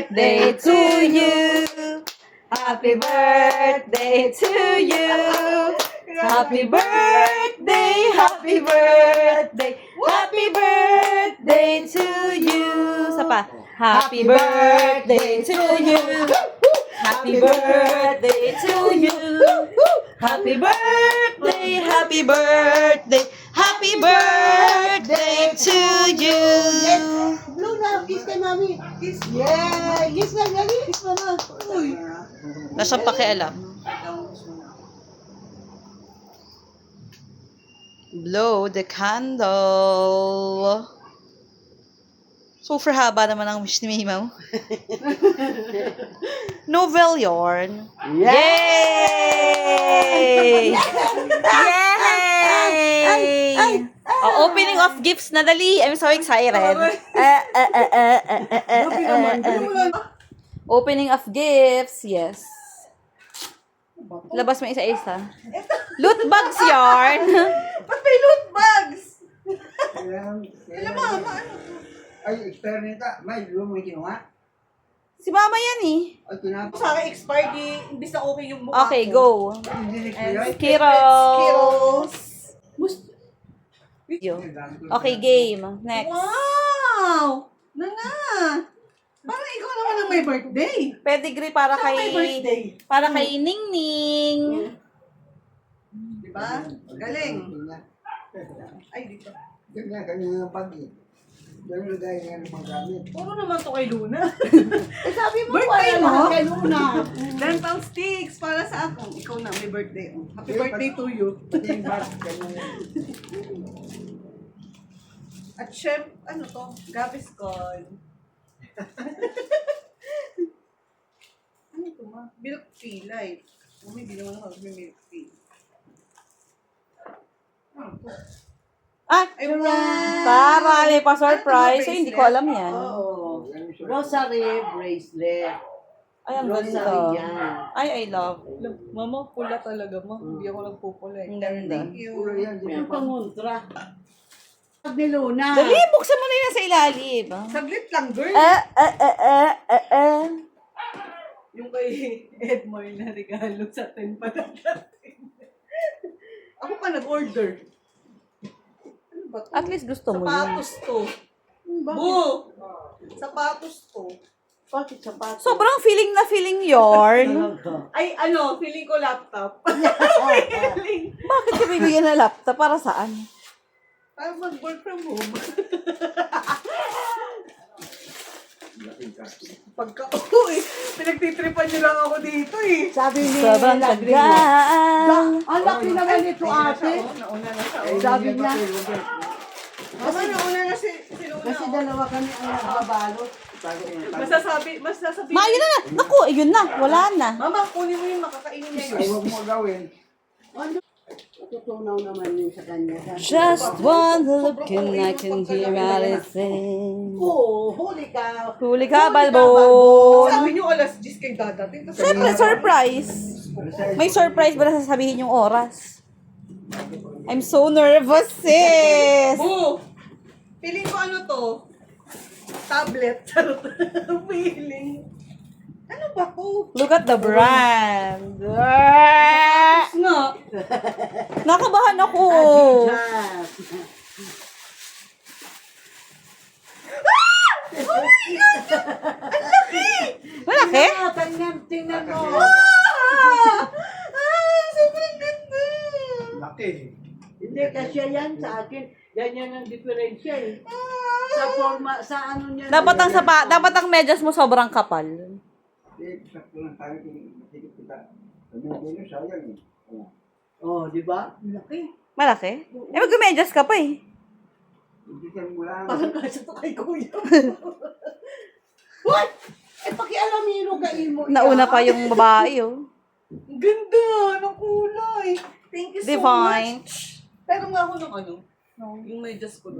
birthday to you. Happy birthday to you. Happy birthday, happy birthday, happy birthday to you. Sapa. Happy birthday to you. Happy birthday to you. Happy birthday, happy birthday, happy birthday to you. Blue na, kiss kay mami. Kiss. Yeah, kiss na, gali. Kiss mo na. Uy. Nasa pakialam. Blow the candle. Super haba naman ang wish ni Mima mo. Novel yarn. Yay! Yay! Oh, opening of gifts na dali. I'm so excited. Opening of gifts, yes. Labas mo isa-isa. Loot bags yarn. Ba't may loot bags? Alam mo, ay, expire nita. May, yung may kinuha. Si Mama yan eh. Ay, kinapa. Sa akin expired imbis na okay yung mukha Okay, ko. go. Hindi And yun. Skittles. Skittles. Okay, game. Next. Wow! Nanga! Parang ikaw naman ang may birthday. Pedigree para Saan may kay birthday? Ningning. Diba? Galing. Ay, dito. Ganyan, ganyan yung pag-i. Ganyan lagay nga ng mga gamit. Puro naman to kay Luna. Eh, sabi mo, Birthday wala mo? lang kay Luna. Dental sticks para sa ako. Ikaw na, may birthday. Happy birthday to you. Pati yung bag, ganyan. At chef, ano to? Gaviscon. Ano ito ma? Milk tea, light. Hindi naman ako milk tea. Ano to? Ah, Ay, wow! para may pa-surprise. So, hindi ko alam yan. Oo. Rosary bracelet. Ay, ang Rosary ganda. yan. Ay, I love. Mama, pula talaga ma. Hindi ako nagpupula eh. Ang ganda. Thank you. Puro yan. di Yung ba? pangontra. Pag ni Luna. Dali, buksan mo na yan sa ilalim. Saglit lang, girl. Yung kay Edmoy na regalo sa 10 pa natin. Ako pa nag-order. Ano ba to? At least gusto mo yun. Sapatos to. Bu! Sapatos to. Bakit sapatos? Sobrang feeling na feeling yarn. Ay, ano, feeling ko laptop. Feeling. Bakit ka bibigyan ng laptop? Para saan? Para mag-work from home. Pagka, uy, pinagtitripan niyo lang ako dito eh. Sabi ni Sobrang Ladri. tagal. Ang laki naman nito ate. Nauna na siya. Eh, Sabi hindi niya. pa kayo, Robert. Mama, nauna na si Luna. Kasi dalawa kami ang nakabalot. Tago mo yung tago. Masasabi. Ma, yun na. Naku, ayun na. Wala na. Mama, kunin mo yung makakainin niya Ay, yun. huwag mo gawin. Ano? Natutunaw naman yun sa kanya. Just one look and I can hear Alice sing. Oo, huli ka. Huli ka, Balbon. Sabi niyo alas 10 kayo dadating. Tapos Siyempre, surprise. May surprise ba na sasabihin yung oras? I'm so nervous, sis. Bu! Feeling ko ano to? Tablet. Feeling. Ano ba to? Look at the brand. Nga. Nakabahan ako. Adidas. Malaki? Ah, tingnan mo. Sobrang ganda. Laki. Hindi, kasi yan sa akin. Ganyan ang diferensya eh. Sa forma, sa ano niya. Dapat ang medyas mo sobrang kapal. Eh, sakto lang tayo kung matigit kita. Sabi mo, sayang eh. Oh. Oh, di ba? Laki. Malaki? Eh, mag-medyas ka pa eh. Hindi ka mula. Parang kasi to kay kuya. What? Eh, pakialamino ka imo. Nauna pa yung babae, oh. Ang ganda ng kulay. Thank you so Divine. much. Pero nga ako ng ano, yung medyas ko.